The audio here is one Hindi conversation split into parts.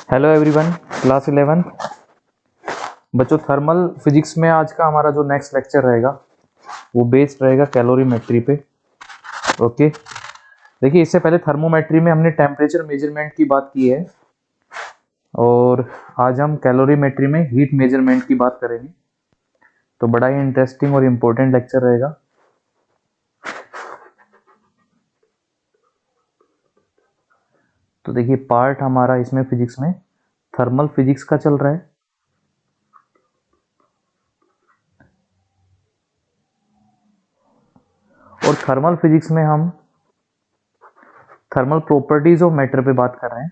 हेलो एवरीवन, क्लास 11 बच्चों, थर्मल फिजिक्स में आज का हमारा जो नेक्स्ट लेक्चर रहेगा वो बेस्ड रहेगा कैलोरीमेट्री पे। ओके, देखिए इससे पहले थर्मोमेट्री में हमने टेम्परेचर मेजरमेंट की बात की है और आज हम कैलोरीमेट्री में हीट मेजरमेंट की बात करेंगे। तो बड़ा ही इंटरेस्टिंग और इम्पोर्टेंट लेक्चर रहेगा। तो देखिए पार्ट हमारा इसमें फिजिक्स में थर्मल फिजिक्स का चल रहा है। और थर्मल फिजिक्स में हम थर्मल प्रॉपर्टीज ऑफ मैटर पे बात कर रहे हैं।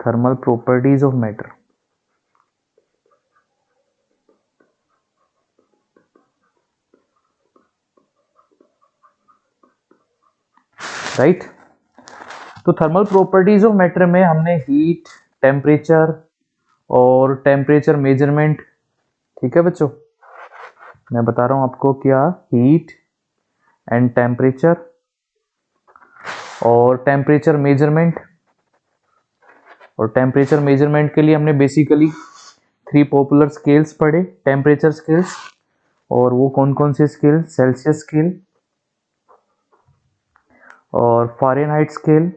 Thermal properties of matter, right. तो थर्मल प्रॉपर्टीज ऑफ मैटर में हमने हीट, टेम्परेचर और टेम्परेचर मेजरमेंट, ठीक है बच्चों, मैं बता रहा हूं आपको क्या, हीट एंड टेम्परेचर और टेम्परेचर मेजरमेंट। और टेम्परेचर मेजरमेंट के लिए हमने बेसिकली 3 पॉपुलर स्केल्स पढ़े, टेम्परेचर स्केल्स। और वो कौन कौन से स्केल, सेल्सियस स्केल और फ़ारेनहाइट स्केल,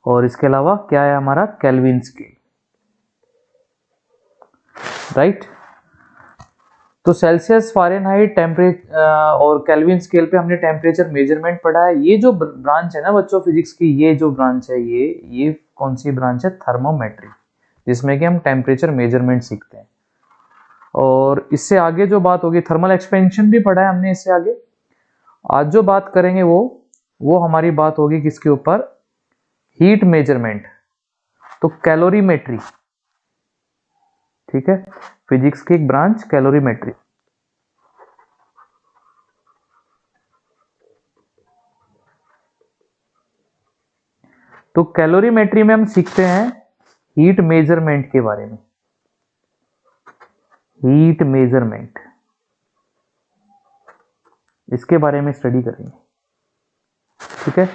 और इसके अलावा क्या है हमारा, केल्विन स्केल, राइट। तो सेल्सियस, फ़ारेनहाइट, टेम्परेचर और केल्विन स्केल पे हमने टेम्परेचर मेजरमेंट पढ़ा है। ये जो ब्रांच है ना बच्चों फिजिक्स की, ये जो ब्रांच है ये कौन सी ब्रांच है, थर्मोमेट्री, जिसमें कि हम टेम्परेचर मेजरमेंट सीखते हैं। और इससे आगे जो बात होगी, थर्मल एक्सपेंशन भी पढ़ा है हमने इससे आगे। आज जो बात करेंगे वो हमारी बात होगी किसके ऊपर, हीट मेजरमेंट, तो कैलोरीमेट्री, ठीक है, फिजिक्स की एक ब्रांच कैलोरीमेट्री। तो कैलोरीमेट्री में हम सीखते हैं हीट मेजरमेंट के बारे में, हीट मेजरमेंट, इसके बारे में स्टडी करेंगे, ठीक है।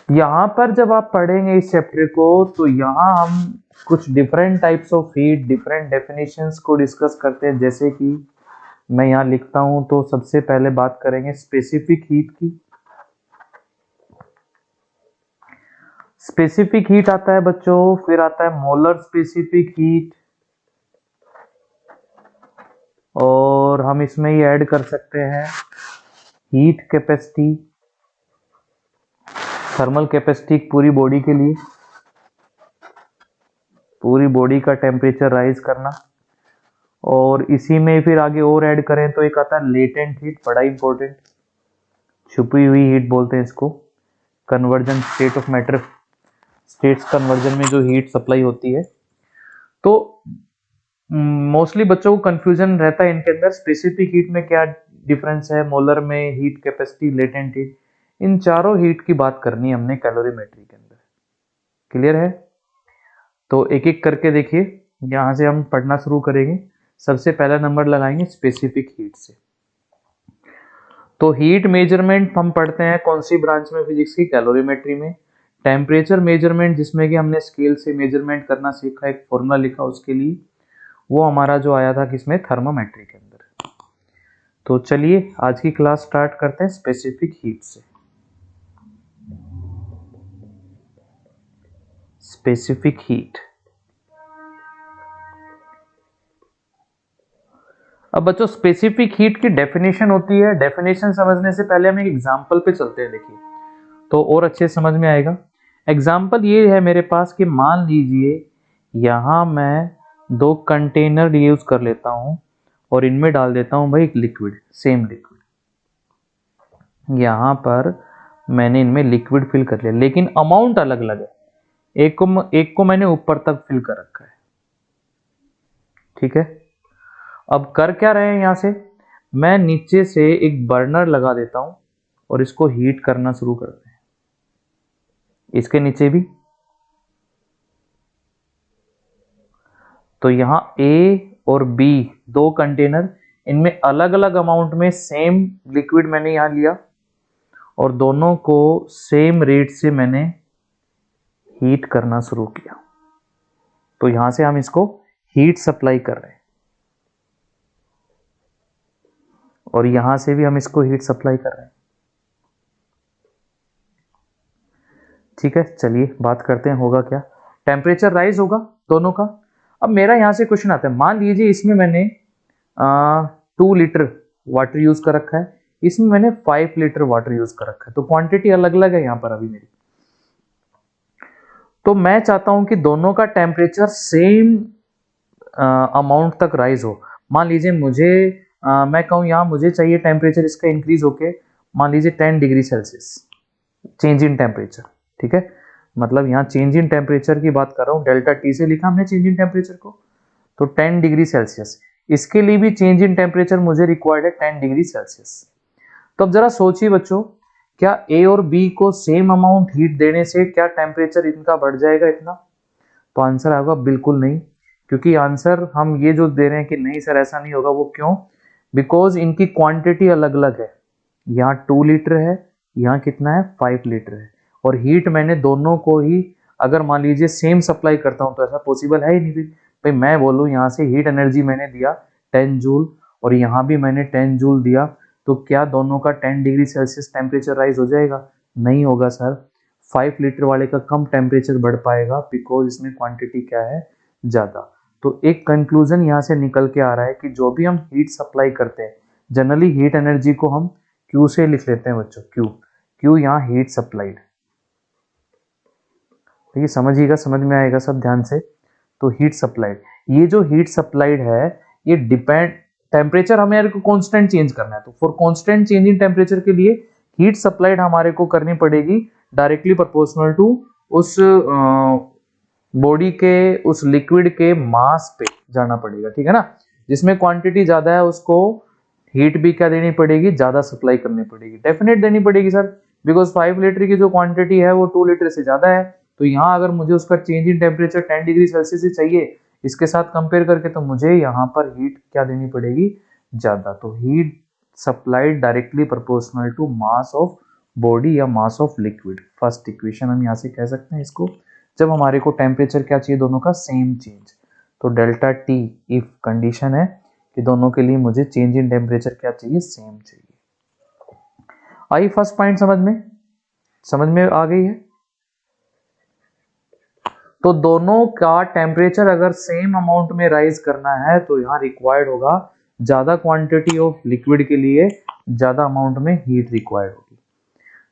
यहां पर जब आप पढ़ेंगे इस चैप्टर को तो यहां हम कुछ different types of heat, different definitions को डिस्कस करते हैं। जैसे कि मैं यहां लिखता हूं, तो सबसे पहले बात करेंगे स्पेसिफिक हीट की। स्पेसिफिक हीट आता है बच्चों, फिर आता है मोलर स्पेसिफिक हीट, और हम इसमें ही ऐड कर सकते हैं हीट कैपेसिटी, थर्मल कैपेसिटी पूरी बॉडी के लिए, पूरी बॉडी का टेम्परेचर राइज करना। और इसी में फिर आगे और ऐड करें तो एक आता है लेटेंट हीट, बड़ा इंपॉर्टेंट, छुपी हुई हीट बोलते हैं इसको। Conversion, state of matter, states conversion में जो हीट सप्लाई होती है। तो मोस्टली बच्चों को कंफ्यूजन रहता है इनके अंदर, स्पेसिफिक हीट में क्या डिफरेंस है, मोलर में, हीट कैपेसिटी, लेटेंट हीट, इन चारों हीट की बात करनी है हमने कैलोरीमेट्री के अंदर। क्लियर है? तो एक एक करके देखिए, यहां से हम पढ़ना शुरू करेंगे। सबसे पहला नंबर लगाएंगे स्पेसिफिक हीट से। तो हीट मेजरमेंट हम पढ़ते हैं कौन सी ब्रांच में फिजिक्स की, कैलोरीमेट्री में। टेम्परेचर मेजरमेंट, जिसमें कि हमने स्केल से मेजरमेंट करना सीखा, एक फॉर्मूला लिखा उसके लिए, वो हमारा जो आया था किसमें, थर्मोमेट्री के अंदर। तो चलिए आज की क्लास स्टार्ट करते हैं स्पेसिफिक हीट से। स्पेसिफिक हीट, अब बच्चों स्पेसिफिक हीट की डेफिनेशन होती है। डेफिनेशन समझने से पहले हम एक एग्जांपल पे चलते हैं, देखिए तो और अच्छे समझ में आएगा। एग्जांपल ये है मेरे पास कि मान लीजिए यहां मैं 2 कंटेनर यूज कर लेता हूं और इनमें डाल देता हूं भाई एक लिक्विड, सेम लिक्विड। यहां पर मैंने इनमें लिक्विड फिल कर लिया, लेकिन अमाउंट अलग अलग है। एक को मैंने ऊपर तक फिल कर रखा है, ठीक है। अब कर क्या रहे हैं, यहां से मैं नीचे से एक बर्नर लगा देता हूं और इसको हीट करना शुरू करते हैं, इसके नीचे भी। तो यहां ए और बी, दो कंटेनर, इनमें अलग अलग अमाउंट में सेम लिक्विड मैंने यहां लिया और दोनों को सेम रेट से मैंने हीट करना शुरू किया। तो यहां से हम इसको हीट सप्लाई कर रहे हैं और यहां से भी हम इसको हीट सप्लाई कर रहे हैं। ठीक है, चलिए बात करते हैं होगा क्या। टेम्परेचर राइज होगा दोनों का। अब मेरा यहां से क्वेश्चन आता है, मान लीजिए इसमें मैंने 2 लीटर वाटर यूज कर रखा है, इसमें मैंने 5 लीटर वाटर यूज कर रखा है, तो क्वांटिटी अलग अलग है यहां पर अभी मेरी। तो मैं चाहता हूं कि दोनों का टेम्परेचर सेम अमाउंट तक राइज हो। मान लीजिए मुझे मैं कहूं यहां मुझे चाहिए टेम्परेचर इसका इंक्रीज होके मान लीजिए 10 degree Celsius change in temperature. ठीक है, मतलब यहाँ चेंज इन टेम्परेचर की बात कर रहा हूँ, डेल्टा टी से लिखा हमने चेंज इन टेम्परेचर को, तो 10 डिग्री सेल्सियस। इसके लिए भी चेंज इन टेम्परेचर मुझे रिक्वायर्ड है 10 डिग्री सेल्सियस। तो अब जरा सोचिए बच्चों, क्या ए और बी को सेम अमाउंट हीट देने से क्या टेम्परेचर इनका बढ़ जाएगा इतना? तो आंसर आएगा बिल्कुल नहीं, क्योंकि आंसर हम ये जो दे रहे हैं कि नहीं सर ऐसा नहीं होगा, वो क्यों? बिकॉज इनकी क्वांटिटी अलग अलग है। यहाँ 2 लीटर है, यहाँ कितना है 5 लीटर है, और हीट मैंने दोनों को ही अगर मान लीजिए सेम सप्लाई करता हूं तो ऐसा पॉसिबल है ही नहीं। भाई मैं बोलूं यहाँ से हीट एनर्जी मैंने दिया 10 जूल और यहाँ भी मैंने 10 जूल दिया, तो क्या दोनों का 10 डिग्री सेल्सियस टेम्परेचर राइज हो जाएगा? नहीं होगा सर। 5 लीटर वाले का कम टेम्परेचर बढ़ पाएगा बिकॉज इसमें क्वांटिटी क्या है, ज्यादा। तो एक कंक्लूजन यहाँ से निकल के आ रहा है कि जो भी हम हीट सप्लाई करते हैं, जनरली हीट एनर्जी को हम क्यू से लिख लेते हैं बच्चों, क्यू यहाँ हीट सप्लाइड। तो ये समझिएगा, समझ में आएगा सब ध्यान से। तो हीट सप्लाइड, ये जो हीट सप्लाइड है ये डिपेंड, टेम्परेचर हमें को कांस्टेंट चेंज करना है, तो for constant change in temperature के लिए हीट सप्लाइड हमारे को करनी पड़ेगी डायरेक्टली प्रोपोर्शनल टू उस बॉडी के, उस लिक्विड के मास पे जाना पड़ेगा। ठीक है ना, जिसमें क्वांटिटी ज्यादा है उसको हीट भी क्या देनी पड़ेगी, ज्यादा सप्लाई करनी पड़ेगी, डेफिनेट देनी पड़ेगी सर, बिकॉज 5 लीटर की जो क्वांटिटी है वो 2 लीटर से ज्यादा है। तो यहाँ अगर मुझे उसका change in temperature 10 degree Celsius ही चाहिए इसके साथ कंपेयर करके, तो मुझे यहाँ पर हीट क्या देनी पड़ेगी, ज्यादा। तो heat supplied directly proportional to mass of body या mass of liquid, first equation हम यहाँ से कह सकते हैं इसको, जब हमारे को टेम्परेचर क्या चाहिए दोनों का सेम चेंज। तो डेल्टा टी इफ कंडीशन है कि दोनों के लिए मुझे चेंज इन टेम्परेचर क्या चाहिए, सेम चाहिए। आई फर्स्ट पॉइंट समझ में आ गई है। तो दोनों का टेम्परेचर अगर सेम अमाउंट में राइज करना है तो यहाँ रिक्वायर्ड होगा ज्यादा क्वांटिटी ऑफ लिक्विड के लिए ज्यादा अमाउंट में हीट रिक्वायर्ड होगी।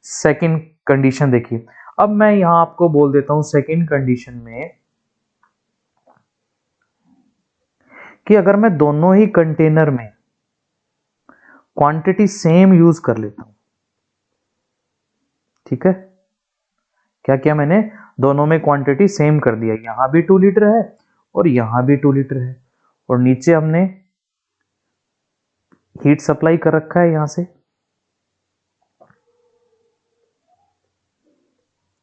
सेकंड कंडीशन देखिए, अब मैं यहां आपको बोल देता हूं सेकंड कंडीशन में कि अगर मैं दोनों ही कंटेनर में क्वांटिटी सेम यूज कर लेता हूं, ठीक है, क्या किया मैंने, दोनों में क्वांटिटी सेम कर दिया, यहां भी 2 लीटर है और यहां भी 2 लीटर है, और नीचे हमने हीट सप्लाई कर रखा है यहां से।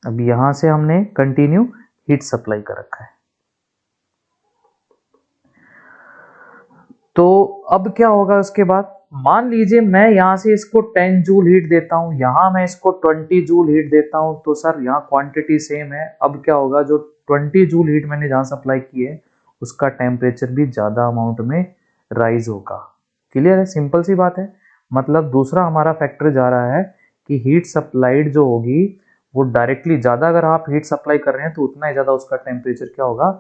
अब यहां से हमने कंटिन्यू हीट सप्लाई कर रखा है। तो अब क्या होगा उसके बाद, मान लीजिए मैं यहां से इसको 10 जूल हीट देता हूं, यहां मैं इसको 20 जूल हीट देता हूं, तो सर यहां क्वांटिटी सेम है। अब क्या होगा, जो 20 जूल हीट मैंने जहां सप्लाई की है उसका टेम्परेचर भी ज्यादा अमाउंट में राइज होगा। क्लियर है, सिंपल सी बात है। मतलब दूसरा हमारा फैक्टर जा रहा है कि हीट सप्लाइड जो होगी वो डायरेक्टली ज्यादा, अगर आप हीट सप्लाई कर रहे हैं तो उतना ही ज्यादा उसका टेम्परेचर क्या होगा,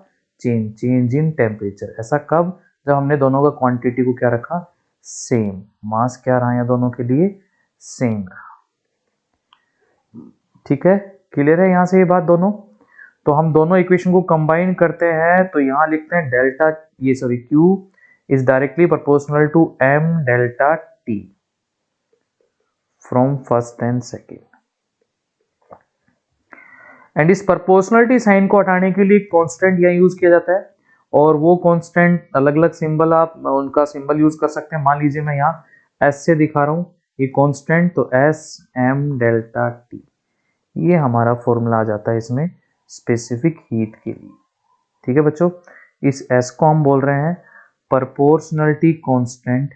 चेंज इन टेम्परेचर। ऐसा कब, जब हमने दोनों का क्वांटिटी को क्या रखा, सेम, मास क्या रहा है दोनों के लिए, सेम रहा। ठीक है, क्लियर है यहां से ये बात दोनों। तो हम दोनों इक्वेशन को कंबाइन करते हैं तो यहां लिखते हैं डेल्टा, ये sorry Q is directly proportional to M delta T from first and second. And इस प्रोपोर्शनलिटी साइन को हटाने के लिए कांस्टेंट यहां यूज किया जाता है, और वो कांस्टेंट अलग अलग सिंबल, आप उनका सिंबल यूज कर सकते हैं। मान लीजिए मैं यहाँ S से दिखा रहा हूँ ये कांस्टेंट, तो S M डेल्टा T, ये हमारा फॉर्मूला आ जाता है इसमें स्पेसिफिक हीट के लिए। ठीक है बच्चों, इस S को हम बोल रहे हैं proportionality constant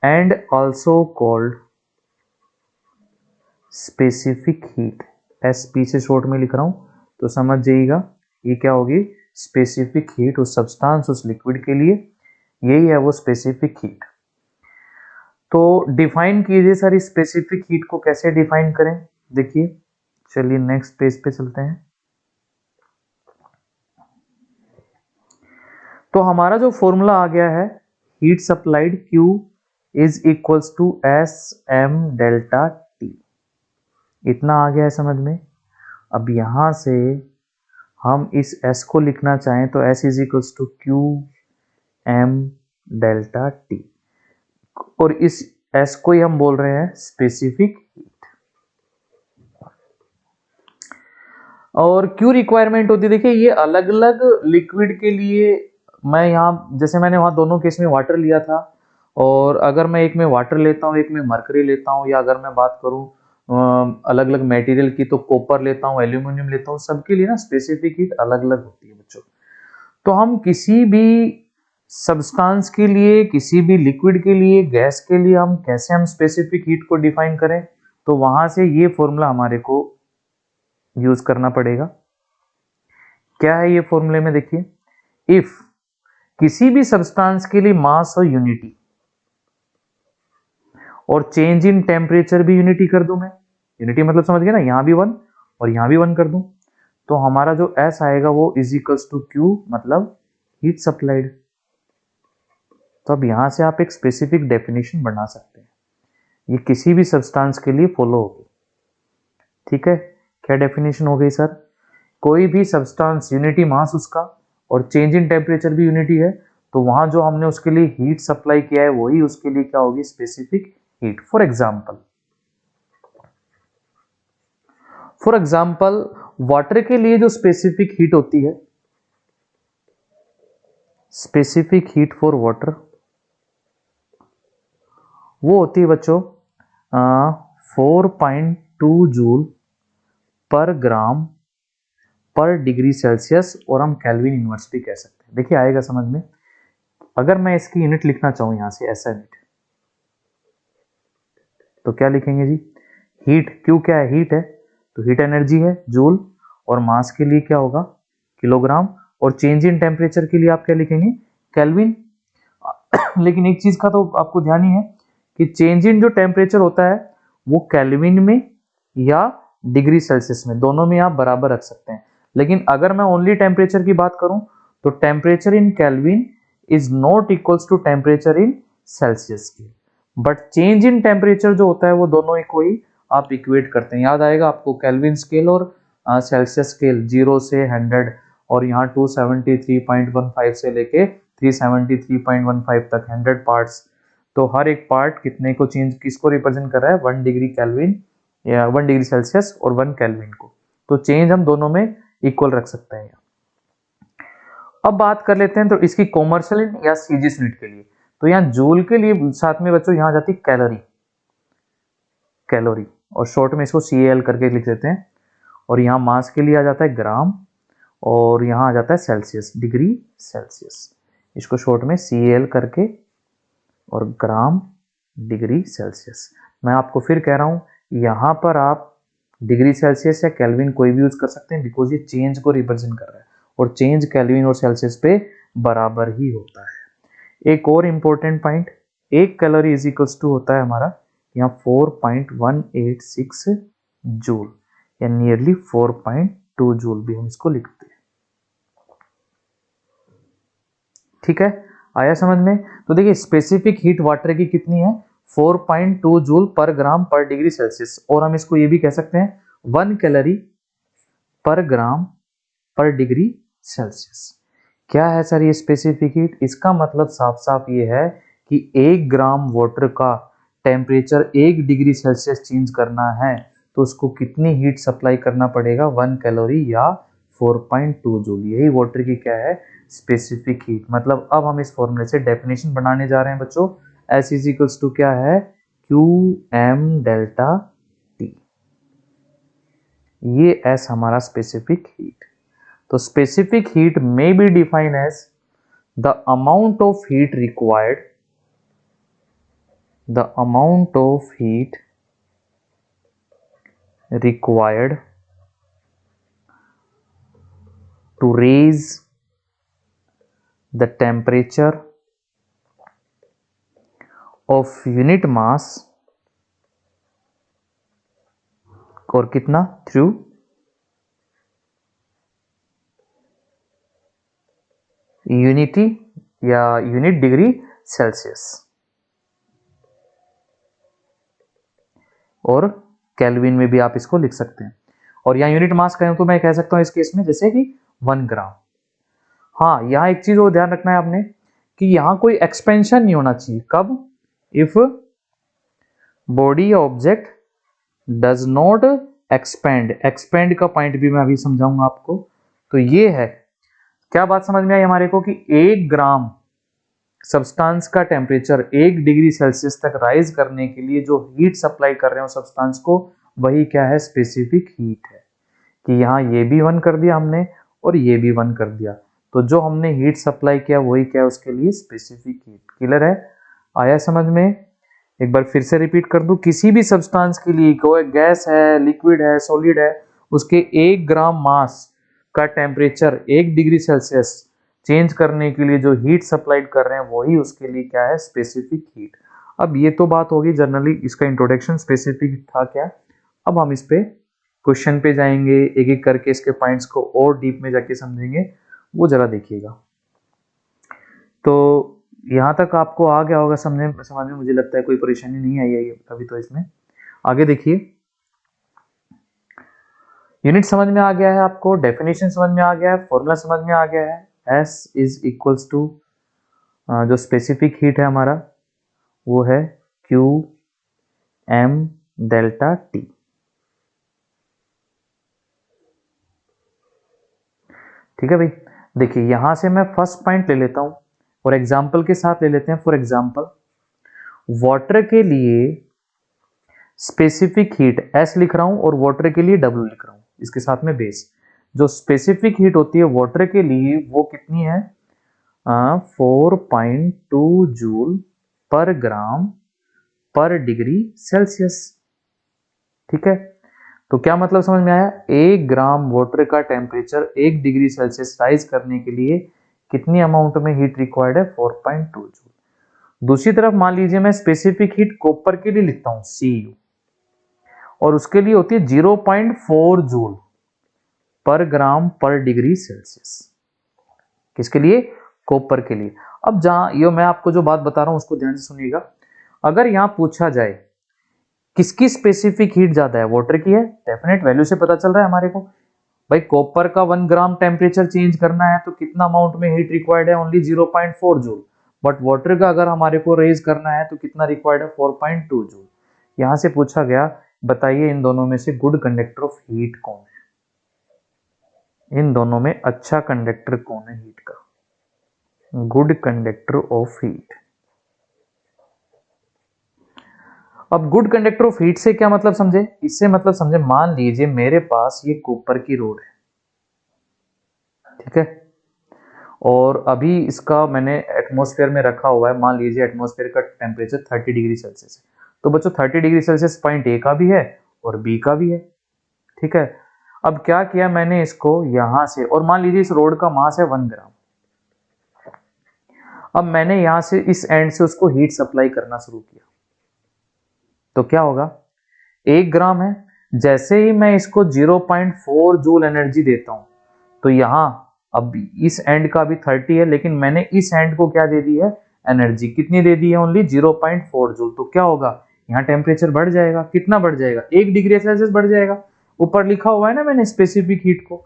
and also called specific heat। SP से शॉर्ट में लिख रहा हूं तो समझ जाइएगा ये क्या होगी, स्पेसिफिक हीट। उस सब्सटेंस उस लिक्विड के लिए यही है वो स्पेसिफिक हीट। तो डिफाइन कीजिए सर, इस स्पेसिफिक हीट को कैसे डिफाइन करें। देखिए चलिए नेक्स्ट पेज पे चलते हैं। तो हमारा जो फॉर्मूला आ गया है, heat supplied Q is equals to S M delta T. इतना आ गया है समझ में। अब यहां से हम इस S को लिखना चाहें तो S is equals to Q M delta T, और इस S को ही हम बोल रहे हैं स्पेसिफिक हीट। और क्यों रिक्वायरमेंट होती है, देखिए ये अलग अलग लिक्विड के लिए, मैं यहाँ जैसे मैंने वहाँ दोनों केस में वाटर लिया था, और अगर मैं एक में वाटर लेता हूँ एक में मरकरी लेता हूँ, या अगर मैं बात करूँ अलग अलग मटेरियल की तो कॉपर लेता हूँ एल्यूमिनियम लेता हूँ, सबके लिए ना स्पेसिफिक हीट अलग अलग होती है बच्चों। तो हम किसी भी सब्सटेंस के लिए, किसी भी लिक्विड के लिए, गैस के लिए हम कैसे स्पेसिफिक हीट को डिफाइन करें, तो वहां से ये फॉर्मूला हमारे को यूज करना पड़ेगा। क्या है ये फॉर्मूले में, देखिए इफ किसी भी सब्सटेंस के लिए मास और यूनिटी और चेंज इन टेम्परेचर भी यूनिटी कर दूं मैं, यूनिटी मतलब समझ गए ना, यहां भी 1 और यहां भी 1 कर दूं, तो हमारा जो S आएगा वो इज इक्वल्स टू Q मतलब हीट सप्लाइड। तो अब यहां से आप एक स्पेसिफिक डेफिनेशन बना सकते हैं, ये किसी भी सब्सटेंस के लिए फॉलो होगी। ठीक है, क्या डेफिनेशन हो गई सर, कोई भी सब्सटेंस यूनिटी मास उसका और चेंज इन टेम्परेचर भी यूनिटी है, तो वहां जो हमने उसके लिए हीट सप्लाई किया है वही उसके लिए क्या होगी, specific heat. For example water के लिए जो स्पेसिफिक हीट होती है, स्पेसिफिक हीट फॉर वाटर वो होती है बच्चों 4.2 जूल पर ग्राम पर डिग्री सेल्सियस, और हम केल्विन इनवर्स भी कह सकते हैं। देखिए आएगा समझ में। अगर मैं इसकी यूनिट लिखना चाहूं यहां से ऐसा यूनिट, तो क्या लिखेंगे जी, हीट, क्यों क्या है, हीट है तो हीट एनर्जी है जूल, और मास के लिए क्या होगा किलोग्राम, और चेंज इन टेम्परेचर के लिए आप क्या लिखेंगे, केल्विन। लेकिन एक चीज का तो आपको ध्यान ही है कि चेंज इन जो टेम्परेचर होता है वो केल्विन में या डिग्री सेल्सियस में, दोनों में आप बराबर रख सकते हैं। लेकिन अगर मैं ओनली टेम्परेचर की बात करूं तो temperature in Kelvin is not equals to temperature in Celsius scale, but change in temperature जो होता है वो दोनों को ही आप इक्वेट करते हैं। याद आएगा आपको केल्विन स्केल और सेल्सियस स्केल 0 से 100, और यहाँ 273.15 से लेके 373.15 तक 100 पार्ट्स, तो हर एक पार्ट कितने को चेंज, किसको रिप्रेजेंट कर रहा है, 1 डिग्री केल्विन या 1 डिग्री सेल्सियस और 1 केल्विन को। तो चेंज हम दोनों में इक्वल रख सकते हैं। अब बात कर लेते हैं तो इसकी कॉमर्शियल या सीजीएस यूनिट के लिए, तो यहाँ जूल के लिए साथ में बच्चों यहाँ जाती कैलोरी, कैलोरी और शॉर्ट में इसको CAL करके लिख देते हैं, और यहाँ मास के लिए आ जाता है ग्राम, और यहाँ आ जाता है सेल्सियस, डिग्री सेल्सियस, इसको शॉर्ट में CAL करके और ग्राम डिग्री सेल्सियस। मैं आपको फिर कह रहा हूं यहां पर आप डिग्री सेल्सियस या केल्विन कोई भी यूज कर सकते हैं, बिकॉज ये चेंज को रिप्रेजेंट कर रहा है, और चेंज केल्विन और सेल्सियस पे बराबर ही होता है। एक और important point, 1 calorie is equals to होता है हमारा यहाँ 4.186 जूल, या नियरली 4.2 जूल भी हम इसको लिखते हैं। ठीक है, आया समझ में। तो देखिए स्पेसिफिक हीट वाटर की कितनी है, 4.2 जूल पर ग्राम पर डिग्री सेल्सियस, और हम इसको ये भी कह सकते हैं 1 कैलोरी पर ग्राम पर डिग्री सेल्सियस। क्या है सर ये स्पेसिफिक हीट, इसका मतलब साफ साफ ये है कि 1 ग्राम वाटर का टेम्परेचर 1 डिग्री सेल्सियस चेंज करना है तो उसको कितनी हीट सप्लाई करना पड़ेगा, 1 कैलोरी या 4.2 जूल। यही वाटर की क्या है, स्पेसिफिक हीट। मतलब अब हम इस फॉर्मूले से डेफिनेशन बनाने जा रहे हैं बच्चों, S इज इक्वल्स टू क्या है, क्यू एम डेल्टा टी, ये S हमारा स्पेसिफिक हीट। तो स्पेसिफिक हीट में be define as the amount of heat required to raise the temperature of unit mass और कितना थ्रू यूनिटी या यूनिट डिग्री सेल्सियस और केल्विन में भी आप इसको लिख सकते हैं। और यहाँ यूनिट मास कहें तो मैं कह सकता हूं इस केस में जैसे कि 1 ग्राम। हाँ, यहाँ एक चीज और ध्यान रखना है आपने कि यहाँ कोई एक्सपेंशन नहीं होना चाहिए। कब? If body object does not expand का पॉइंट भी मैं अभी समझाऊंगा आपको। तो ये है, क्या बात समझ में आई हमारे को कि 1 ग्राम सब्सटेंस का टेम्परेचर 1 डिग्री सेल्सियस तक राइज करने के लिए जो हीट सप्लाई कर रहे हो सब्सटेंस को, वही क्या है? स्पेसिफिक हीट है। कि यहाँ ये भी 1 कर दिया हमने और ये भी 1 कर दिया, तो जो हमने हीट सप्लाई किया वही क्या है? उसके लिए स्पेसिफिक हीट। क्लियर है? आया समझ में? एक बार फिर से रिपीट कर दूं, किसी भी सब्सटेंस के लिए, कोई गैस है, लिक्विड है, सॉलिड है, उसके 1 ग्राम मास का टेम्परेचर 1 डिग्री सेल्सियस चेंज करने के लिए जो हीट सप्लाइड कर रहे हैं वही उसके लिए क्या है? Specific heat. अब ये तो बात होगी जनरली, इसका इंट्रोडक्शन स्पेसिफिक था क्या। अब हम इस पे क्वेश्चन पे जाएंगे, एक एक करके इसके पॉइंट्स को और डीप में जाके समझेंगे, वो जरा देखिएगा। तो यहां तक आपको आ गया होगा समझ में, मुझे लगता है कोई परेशानी नहीं आई है अभी तो इसमें। आगे देखिए, यूनिट समझ में आ गया है आपको, डेफिनेशन समझ में आ गया है, फॉर्मूला समझ में आ गया है। S इज इक्वल्स टू जो स्पेसिफिक हीट है हमारा वो है Q M डेल्टा T। ठीक है भाई, देखिए यहां से मैं फर्स्ट पॉइंट ले लेता हूं और एग्जांपल के साथ ले लेते हैं। फॉर एग्जांपल, वाटर के लिए स्पेसिफिक हीट S लिख रहा हूं और वाटर के लिए W लिख रहा हूं, इसके साथ में बेस। जो स्पेसिफिक हीट होती है वाटर के लिए वो कितनी है? 4.2 जूल पर ग्राम पर डिग्री सेल्सियस। ठीक है, तो क्या मतलब समझ में आया? 1 ग्राम वाटर का टेम्परेचर 1 डिग्री सेल्सियस राइज करने के लिए कितनी अमाउंट में हीट रिक्वायर्ड है? 4.2 जूल। दूसरी तरफ मान लीजिए मैं स्पेसिफिक हीट कॉपर के लिए लिखता हूं Cu, और उसके लिए होती है 0.4 जूल पर ग्राम पर डिग्री सेल्सियस। किसके लिए? कॉपर के लिए। अब जहां ये मैं आपको जो बात बता रहा हूं उसको ध्यान से सुनिएगा। अगर यहां पूछा जाए किसकी स्पेसिफिक हीट ज्यादा है, वाटर की है, डेफिनेट वैल्यू से पता चल रहा है हमारे को। भाई कॉपर का 1 ग्राम टेम्परेचर चेंज करना है तो कितना अमाउंट में हीट रिक्वायर्ड है? Only 0.4 joule. बट वाटर का अगर हमारे को रेज करना है तो कितना रिक्वायर्ड है? 4.2 जूल। यहां से पूछा गया, बताइए इन दोनों में से गुड कंडक्टर ऑफ हीट कौन है? इन दोनों में अच्छा कंडक्टर कौन है हीट का? Good conductor of heat. अब गुड कंडक्टर ऑफ हीट से क्या मतलब समझे? इससे मतलब समझे, मान लीजिए मेरे पास ये कॉपर की रोड है, ठीक है, और अभी इसका मैंने एटमॉस्फेयर में रखा हुआ है। मान लीजिए एटमॉस्फेयर का टेम्परेचर 30 डिग्री सेल्सियस है, तो बच्चों 30 डिग्री सेल्सियस पॉइंट ए का भी है और बी का भी है। ठीक है, अब क्या किया मैंने इसको यहां से, और मान लीजिए इस रोड का मास है 1 ग्राम। अब मैंने यहां से इस एंड से उसको हीट सप्लाई करना शुरू किया, तो क्या होगा? 1 ग्राम है, जैसे ही मैं इसको 0.4 जूल एनर्जी देता हूं, तो यहां अब इस एंड का भी 30 है, लेकिन मैंने इस एंड को क्या दे दी है? एनर्जी कितनी दे दी है? Only 0.4 joule. तो क्या होगा? यहाँ टेम्परेचर बढ़ जाएगा। कितना बढ़ जाएगा? 1 डिग्री सेल्सियस बढ़ जाएगा। ऊपर लिखा हुआ है ना मैंने स्पेसिफिक हीट को,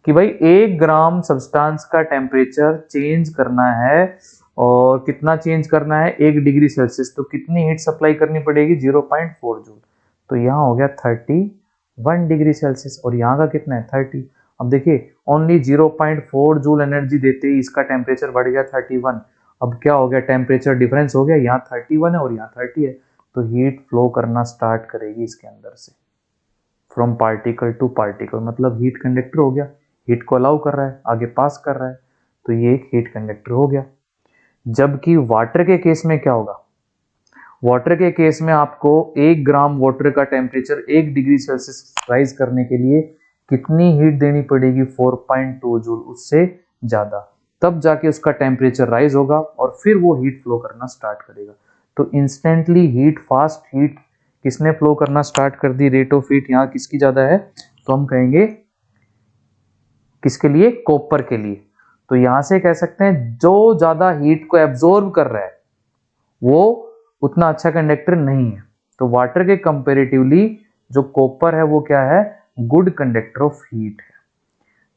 कि भाई 1 ग्राम सब्सटेंस का टेम्परेचर चेंज करना है, और कितना चेंज करना है? 1 डिग्री सेल्सियस। तो कितनी हीट सप्लाई करनी पड़ेगी? 0.4 जूल। तो यहाँ हो गया 31 डिग्री सेल्सियस, और यहाँ का कितना है? 30। अब देखिए ओनली 0.4 जूल एनर्जी देते ही इसका टेम्परेचर बढ़ गया 31। अब क्या हो गया? टेम्परेचर डिफरेंस हो गया, यहाँ 31 है और यहाँ 30 है, तो हीट फ्लो करना स्टार्ट करेगी इसके अंदर से, फ्रॉम पार्टिकल टू पार्टिकल। मतलब हीट कंडक्टर हो गया, हीट को अलाउ कर रहा है, आगे पास कर रहा है। तो ये एक हीट कंडक्टर हो गया। जबकि वाटर के केस में क्या होगा, वाटर के केस में आपको 1 ग्राम वाटर का टेम्परेचर 1 डिग्री सेल्सियस राइज करने के लिए कितनी हीट देनी पड़ेगी, 4.2 जूल, उससे ज्यादा, तब जाके उसका टेम्परेचर राइज होगा और फिर वो हीट फ्लो करना स्टार्ट करेगा। तो इंस्टेंटली हीट, फास्ट हीट किसने फ्लो करना स्टार्ट कर दी, रेट ऑफ हीट यहाँ किसकी ज्यादा है, तो हम कहेंगे किसके लिए, कॉपर के लिए। तो यहां से कह सकते हैं जो ज्यादा हीट को एब्जॉर्ब कर रहा है वो उतना अच्छा कंडक्टर नहीं है। तो वाटर के कंपैरेटिवली जो कॉपर है वो क्या है, गुड कंडक्टर ऑफ हीट है।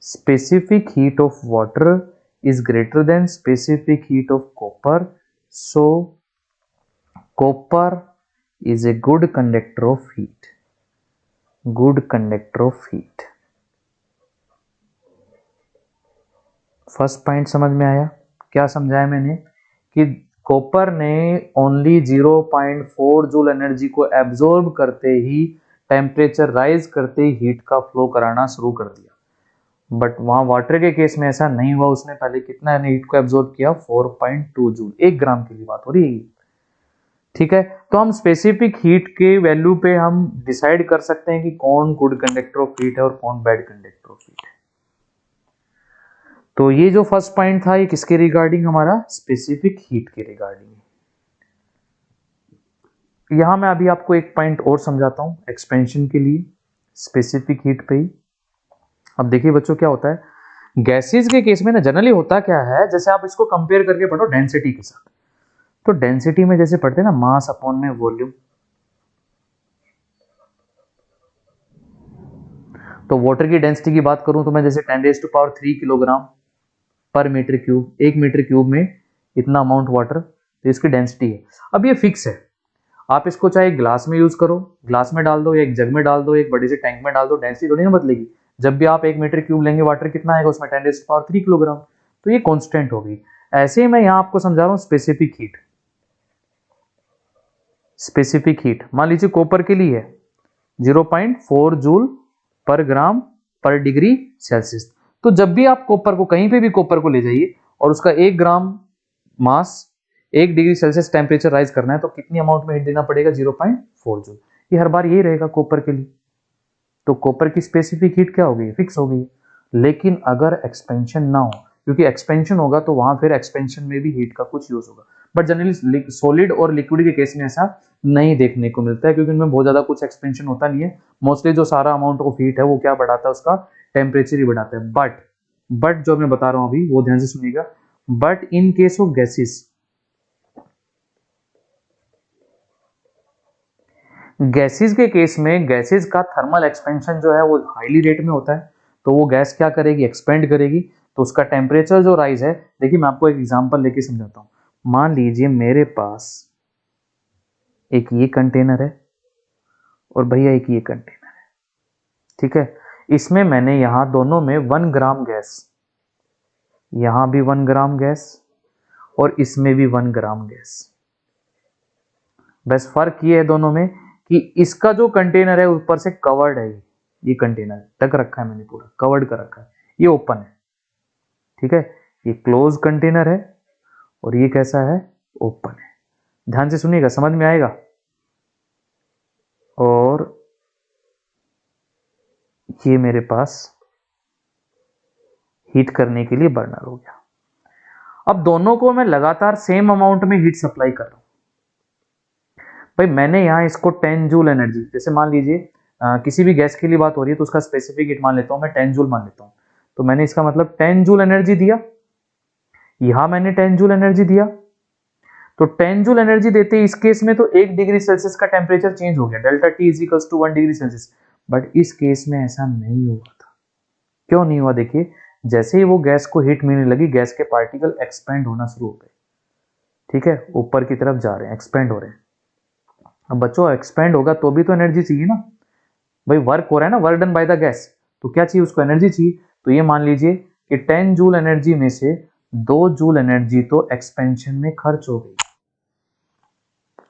Specific heat of water is greater than specific heat of copper, so copper is a good conductor of heat, good conductor of heat. First point समझ में आया, क्या समझाया मैंने कि कॉपर ने ओनली 0.4 जूल एनर्जी को एब्जॉर्ब करते ही, टेम्परेचर राइज करते ही हीट का फ्लो कराना शुरू कर दिया। बट वहां वाटर के केस में ऐसा नहीं हुआ, उसने पहले कितना हीट को एब्जॉर्ब किया, 4.2 जूल, 1 ग्राम की बात हो रही है। ठीक है, तो हम स्पेसिफिक हीट के वैल्यू पे हम डिसाइड कर सकते हैं कि कौन गुड कंडक्टर ऑफ हीट है और कौन बैड कंडक्टर ऑफ हीट है। तो ये जो फर्स्ट पॉइंट था ये किसके रिगार्डिंग, हमारा स्पेसिफिक हीट के रिगार्डिंग। यहां मैं अभी आपको एक पॉइंट और समझाता हूं एक्सपेंशन के लिए, स्पेसिफिक हीट पे ही। अब देखिए बच्चों क्या होता है, गैसेस के केस में ना जनरली होता क्या है, जैसे आप इसको कंपेयर करके पढ़ो डेंसिटी के साथ, तो डेंसिटी में जैसे पढ़ते हैं ना मास अपॉन में वॉल्यूम, तो वाटर की डेंसिटी की बात करूं तो मैं जैसे 10⁻³ किलोग्राम पर मीटर क्यूब, 1 मीटर क्यूब में इतना अमाउंट वाटर, तो इसकी डेंसिटी है। अब ये फिक्स है, आप इसको चाहे ग्लास में यूज करो, ग्लास में डाल दो या एक जग में डाल दो, एक बड़े से टैंक में डाल दो, डेंसिटी थोड़ी ना बदलेगी। जब भी आप 1 मीटर क्यूब लेंगे वाटर कितना आएगा उसमें, 10⁻³ किलोग्राम, तो ये कांस्टेंट होगी। ऐसे ही मैं यहां आपको समझा रहा हूं स्पेसिफिक हीट। स्पेसिफिक हीट मान लीजिए कॉपर के लिए है 0.4 जूल पर ग्राम पर डिग्री सेल्सियस। तो जब भी आप कॉपर को, कहीं पे भी कॉपर को ले जाइए और उसका 1 ग्राम मास 1 डिग्री सेल्सियस टेम्परेचर राइज करना है, तो कितनी अमाउंट में हीट देना पड़ेगा, 0.4 जूल। ये हर बार यही रहेगा कॉपर के लिए। तो कॉपर की स्पेसिफिक हीट क्या हो गई, फिक्स हो गई। लेकिन अगर एक्सपेंशन ना हो, क्योंकि एक्सपेंशन होगा तो वहां फिर एक्सपेंशन में भी हीट का कुछ यूज होगा, बट जनरली सॉलिड और लिक्विड के केस में ऐसा नहीं देखने को मिलता है, क्योंकि उनमें बहुत ज्यादा कुछ एक्सपेंशन होता नहीं है। मोस्टली जो सारा अमाउंट ऑफ हीट है वो क्या बढ़ाता है, उसका टेम्परेचर ही बढ़ाता है। बट जो मैं बता रहा हूं अभी वो ध्यान से सुनिएगा, but in case of gases, gases के केस में गैसेस का थर्मल एक्सपेंशन जो है वो हाईली रेट में होता है, तो वो गैस क्या करेगी, एक्सपेंड करेगी, तो उसका टेम्परेचर जो राइज है। देखिए मैं आपको एक एग्जांपल लेके समझाता हूं। मान लीजिए मेरे पास एक ये कंटेनर है और भैया एक ये कंटेनर है, ठीक है। इसमें मैंने यहां दोनों में 1 ग्राम गैस, यहां भी 1 ग्राम गैस और इसमें भी 1 ग्राम गैस। बस फर्क ये है दोनों में कि इसका जो कंटेनर है ऊपर से कवर्ड है, ये कंटेनर ढक रखा है मैंने, पूरा कवर्ड कर रखा है, ये ओपन है, ठीक है। ये क्लोज कंटेनर है और ये कैसा है, ओपन है। ध्यान से सुनिएगा, समझ में आएगा। और ये मेरे पास हीट करने के लिए बर्नर हो गया। अब दोनों को मैं लगातार सेम अमाउंट में हीट सप्लाई कर रहा हूं। भाई मैंने यहां इसको 10 जूल एनर्जी, जैसे मान लीजिए किसी भी गैस के लिए बात हो रही है तो उसका स्पेसिफिक हीट मान लेता हूं मैं 10 जूल मान लेता हूं, तो मैंने इसका मतलब 10 जूल एनर्जी दिया, यहां मैंने 10 जूल एनर्जी दिया, तो 10 जूल एनर्जी देते इस केस में तो 1 डिग्री सेल्सियस का टेम्परेचर चेंज हो गया, delta T is equals to 1 degree Celsius. But इस केस में ऐसा नहीं हुआ था। क्यों नहीं हुआ, देखिए जैसे ही वो गैस को हीट मिलने लगी, गैस के पार्टिकल एक्सपेंड होना शुरू हो गए, ठीक है, ऊपर की तरफ जा रहे हैं, एक्सपेंड हो रहे हैं। अब बच्चों एक्सपेंड होगा तो भी तो एनर्जी चाहिए ना, भाई वर्क हो रहा है ना, work done by the gas, तो क्या चाहिए उसको, एनर्जी चाहिए। तो ये मान लीजिए कि 10 जूल एनर्जी में से 2 जूल एनर्जी तो एक्सपेंशन में खर्च हो गई,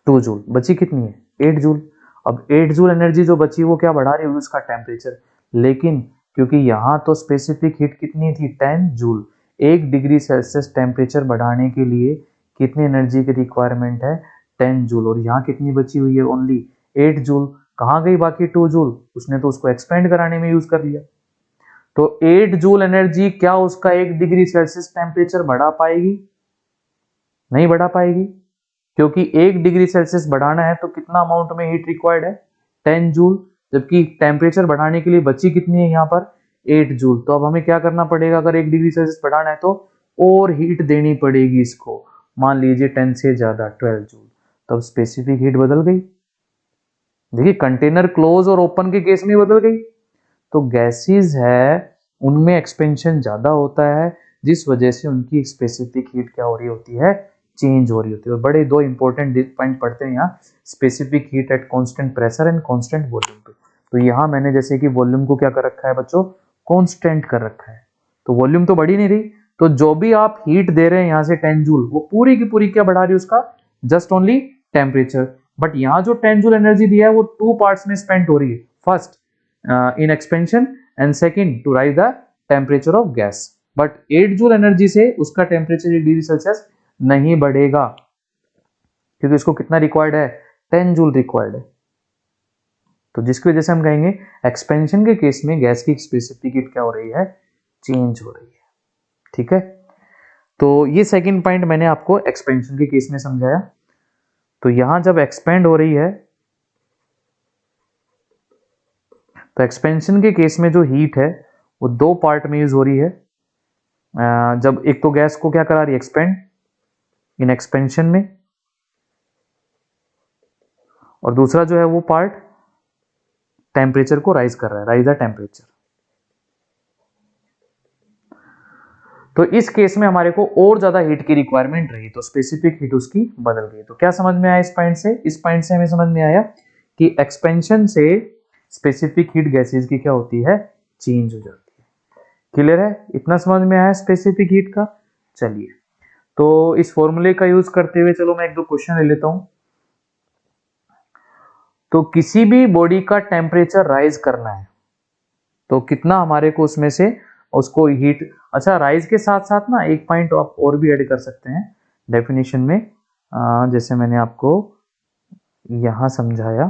2 जूल बची कितनी है, 8 जूल। अब 8 जूल एनर्जी जो बची वो क्या बढ़ा रही होगी, उसका टेम्परेचर। लेकिन क्योंकि यहां तो स्पेसिफिक हीट कितनी थी, 10 जूल, 1 डिग्री सेल्सियस टेम्परेचर बढ़ाने के लिए कितनी एनर्जी की रिक्वायरमेंट है, 10 जूल। और यहाँ कितनी बची हुई है, ओनली 8 जूल। कहाँ गई बाकी 2 जूल, उसने तो उसको एक्सपेंड कराने में यूज कर लिया। तो 8 जूल एनर्जी क्या उसका 1 डिग्री सेल्सियस टेम्परेचर बढ़ा पाएगी, नहीं बढ़ा पाएगी, क्योंकि 1 डिग्री सेल्सियस बढ़ाना है तो कितना अमाउंट में हीट रिक्वायर्ड है, 10 जूल, जबकि टेम्परेचर बढ़ाने के लिए बची कितनी है यहाँ पर, 8 जूल। तो अब हमें क्या करना पड़ेगा, अगर 1 डिग्री सेल्सियस बढ़ाना है तो और हीट देनी पड़ेगी इसको, मान लीजिए 10 से ज्यादा 12 जूल। तो अब स्पेसिफिक हीट बदल गई। देखिए कंटेनर क्लोज और ओपन के केस में बदल गई। तो गैसेस है उनमें एक्सपेंशन ज्यादा होता है, जिस वजह से उनकी स्पेसिफिक हीट क्या हो रही होती है, चेंज हो रही होती है। और बड़े दो इंपॉर्टेंट पॉइंट पढ़ते हैं यहाँ, specific heat at constant pressure and constant volume पे। तो यहाँ मैंने जैसे कि वॉल्यूम को क्या कर रखा है बच्चों, कांस्टेंट कर रखा है, तो वॉल्यूम तो बढ़ी नहीं रही। तो जो भी आप हीट दे रहे हैं यहाँ से 10 जूल, वो पूरी की पूरी क्या बढ़ा रही है उसका, जस्ट ओनली टेम्परेचर। बट यहाँ जो 10 जूल एनर्जी दिया है वो 2 पार्ट्स में स्पेंड हो रही है, first in expansion and second to rise the temperature of gas. But 8 joule energy से उसका टेम्परेचर 1 डिग्री सेल्सियस नहीं बढ़ेगा, क्योंकि उसको कितना रिक्वायर्ड है, 10 जूल रिक्वायर्ड है। तो जिसकी वजह से हम कहेंगे एक्सपेंशन के केस में गैस की स्पेसिफिक हीट क्या हो रही है, चेंज हो रही है। ठीक है, तो ये सेकंड पॉइंट मैंने आपको एक्सपेंशन के केस में समझाया। तो यहां जब एक्सपेंड हो रही है, तो एक्सपेंशन के केस में जो हीट है वो 2 पार्ट में यूज हो रही है। जब एक तो गैस को क्या करा रही है, एक्सपेंड इन एक्सपेंशन में, और दूसरा जो है वो पार्ट टेम्परेचर को राइज कर रहा है, राइज द टेम्परेचर। तो इस केस में हमारे को और ज्यादा हीट की रिक्वायरमेंट रही, तो स्पेसिफिक हीट उसकी बदल गई। तो क्या समझ में आया इस पॉइंट से, इस पॉइंट से हमें समझ में आया कि एक्सपेंशन से स्पेसिफिक हीट गैसेस की क्या होती है, चेंज हो जाती है। क्लियर है, इतना समझ में आया स्पेसिफिक हीट का। चलिए, तो इस फॉर्मूले का यूज करते हुए चलो मैं एक दो क्वेश्चन ले लेता हूं। तो किसी भी बॉडी का टेम्परेचर राइज करना है तो कितना हमारे को उसमें से उसको हीट, अच्छा राइज के साथ साथ ना एक पॉइंट आप और भी ऐड कर सकते हैं डेफिनेशन में, जैसे मैंने आपको यहां समझाया।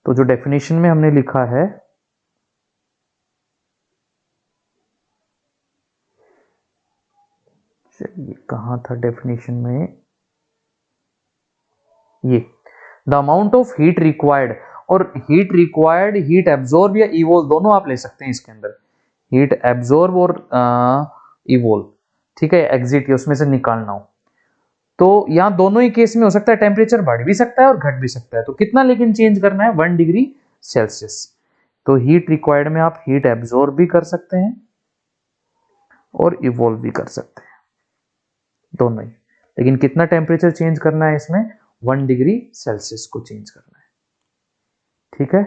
तो जो डेफिनेशन में हमने लिखा है, ये कहां था डेफिनेशन में, ये the amount of heat required, और हीट रिक्वायर्ड, हीट एब्जॉर्ब या इवोल्व दोनों आप ले सकते हैं इसके अंदर, हीट एब्जॉर्ब और इवोल्व, ठीक है, एग्जिट उसमें से निकालना हो तो यहां दोनों ही केस में हो सकता है टेम्परेचर बढ़ भी सकता है और घट भी सकता है। तो कितना लेकिन चेंज करना है, 1 डिग्री सेल्सियस। तो हीट रिक्वायर्ड में आप हीट एब्जॉर्ब भी कर सकते हैं और इवोल्व भी कर सकते हैं, दोनों ही। लेकिन कितना टेम्परेचर चेंज करना है इसमें, 1 डिग्री सेल्सियस को चेंज करना है। ठीक है,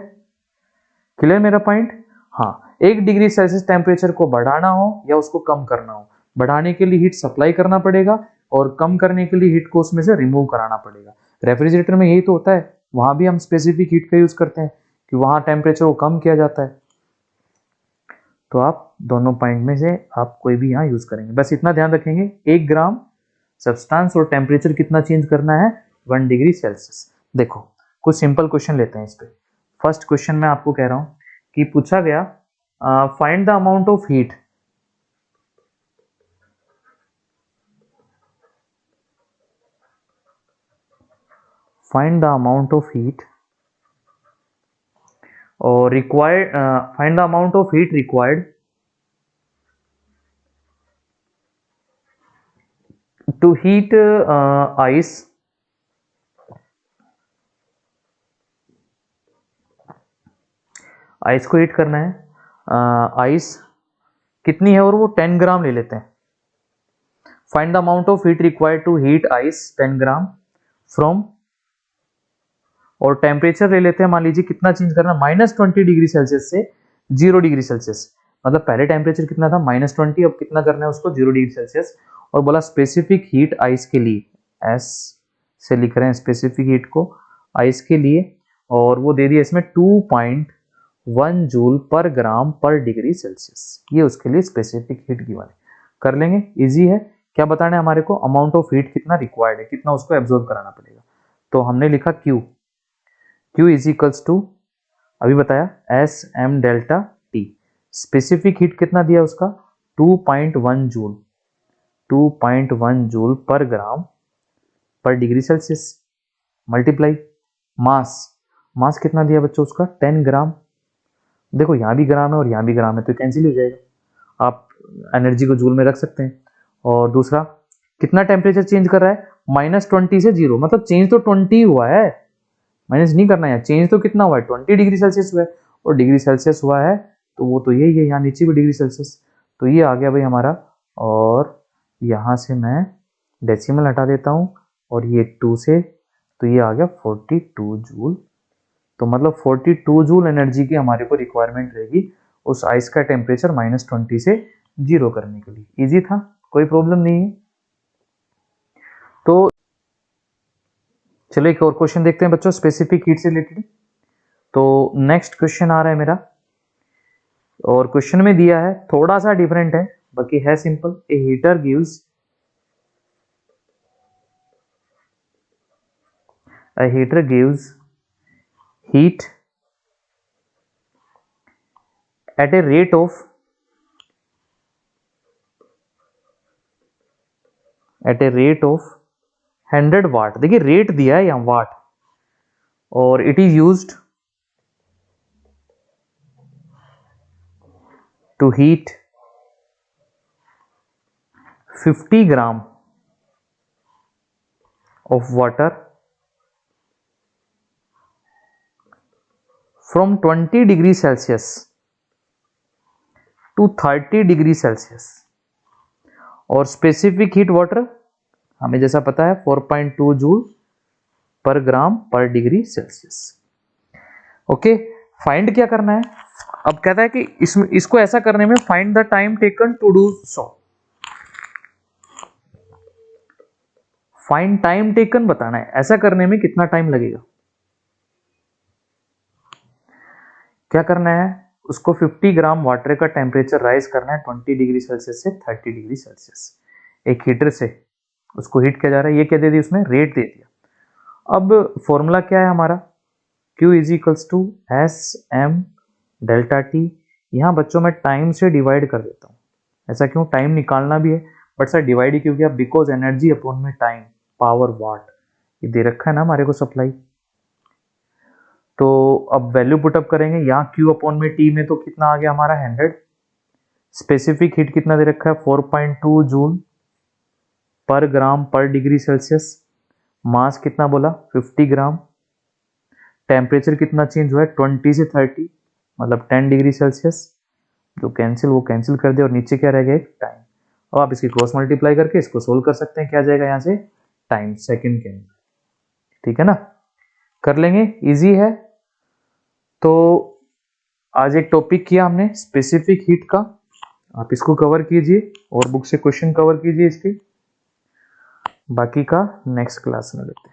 क्लियर मेरा पॉइंट। हाँ, 1 डिग्री सेल्सियस टेम्परेचर को बढ़ाना हो या उसको कम करना हो, बढ़ाने के लिए हीट सप्लाई करना पड़ेगा और कम करने के लिए हीट को उसमें से रिमूव कराना पड़ेगा। रेफ्रिजरेटर में यही तो होता है, वहां भी हम स्पेसिफिक हीट का यूज करते हैं कि वहां टेम्परेचर को कम किया जाता है। तो आप दोनों पॉइंट में से आप कोई भी यहाँ यूज करेंगे, बस इतना ध्यान रखेंगे 1 ग्राम सब्सटेंस और टेम्परेचर कितना चेंज करना है, 1 डिग्री सेल्सियस। देखो कुछ सिंपल क्वेश्चन लेते हैं इस पे। फर्स्ट क्वेश्चन में आपको कह रहा हूं कि पूछा गया find the amount of heat, find the amount of heat or required, find the amount of heat required to heat ice, ice को हीट करना है। आइस कितनी है, और वो 10 ग्राम ले लेते हैं। Find the amount of heat required to heat ice 10 gram from, और टेम्परेचर ले लेते हैं, मान लीजिए कितना चेंज करना, -20 डिग्री सेल्सियस से 0 डिग्री सेल्सियस। मतलब पहले टेम्परेचर कितना था, -20, अब कितना करना है उसको, 0 डिग्री सेल्सियस। और बोला स्पेसिफिक हीट आइस के लिए, एस से लिख रहे हैं स्पेसिफिक हीट को आइस के लिए और वो दे दिया इसमें 2.1 जूल पर ग्राम पर डिग्री सेल्सियस, ये उसके लिए स्पेसिफिक हीट गिवन है। कर लेंगे, इजी है। क्या बताना है हमारे को, अमाउंट ऑफ हीट कितना रिक्वायर्ड है, कितना उसको एब्जॉर्ब कराना पड़ेगा। तो हमने लिखा Q, Q is equals to, अभी बताया, S M delta T. Specific heat कितना दिया उसका, 2.1 जूल, 2.1 जूल पर ग्राम पर डिग्री सेल्सियस, मल्टीप्लाई मास, मास कितना दिया बच्चों उसका 10 ग्राम। देखो यहाँ भी ग्राम है और यहाँ भी ग्राम है तो कैंसिल हो जाएगा, आप एनर्जी को जूल में रख सकते हैं। और दूसरा, कितना टेम्परेचर चेंज कर रहा है, -20 से 0, मतलब चेंज तो 20 हुआ है, माइनस नहीं करना है, चेंज तो कितना हुआ है 20 डिग्री सेल्सियस हुआ है, और डिग्री सेल्सियस हुआ है तो वो तो यही है, यहाँ नीचे भी डिग्री सेल्सियस, तो ये आ गया भाई हमारा। और यहाँ से मैं डेसिमल हटा देता हूँ और ये 2 से, तो ये आ गया 42 जूल। तो मतलब 42 जूल एनर्जी की हमारे को रिक्वायरमेंट रहेगी उस आइस का टेम्परेचर -20 से 0 करने के लिए। इजी था, कोई प्रॉब्लम नहीं है। तो चलो एक और क्वेश्चन देखते हैं बच्चों स्पेसिफिक हीट से रिलेटेड। तो नेक्स्ट क्वेश्चन आ रहा है मेरा, और क्वेश्चन में दिया है थोड़ा सा डिफरेंट है, बाकी है simple. A heater gives heat at a rate of 100 watt. देखिए रेट दिया है यहाँ वाट, और it is used to heat 50 gram of water from 20 degree Celsius to 30 degree Celsius. और स्पेसिफिक हीट वाटर हमें जैसा पता है 4.2 जूल पर ग्राम पर डिग्री सेल्सियस। ओके, फाइंड क्या करना है, अब कहता है कि इसको ऐसा करने में find the time taken to do so. Find time taken बताना है, ऐसा करने में कितना टाइम लगेगा। क्या करना है, उसको 50 ग्राम वाटर का टेम्परेचर राइज करना है 20 डिग्री सेल्सियस से 30 डिग्री सेल्सियस। एक हीटर से उसको हीट किया जा रहा है, ये क्या दे दिया उसमें, रेट दे दिया। अब फॉर्मूला क्या है हमारा, Q is equals to S M delta T. यहाँ बच्चों में टाइम से डिवाइड कर देता हूँ, ऐसा क्यों, टाइम निकालना भी है बट सर डिवाइड ही क्यों किया, बिकॉज एनर्जी अपॉन में टाइम पावर वाट, ये दे रखा है ना हमारे को सप्लाई। तो अब वैल्यू पुटअप करेंगे, यहाँ Q अपॉन में T में तो कितना आ गया हमारा 100। स्पेसिफिक हीट कितना दे रखा है 4.2 जूल पर ग्राम पर डिग्री सेल्सियस। मास कितना बोला 50 ग्राम। टेम्परेचर कितना चेंज हुआ है 20 से 30, मतलब 10 डिग्री सेल्सियस। जो कैंसिल वो कैंसिल कर दे, और नीचे क्या रह गया एक टाइम। अब आप इसकी क्रॉस मल्टीप्लाई करके इसको सोल्व कर सकते हैं, क्या आ जाएगा यहाँ से टाइम सेकंड के अंदर, ठीक है ना, कर लेंगे, इजी है। तो आज एक टॉपिक किया हमने स्पेसिफिक हीट का, आप इसको कवर कीजिए और बुक से क्वेश्चन कवर कीजिए इसके, बाकी का नेक्स्ट क्लास में लेते हैं।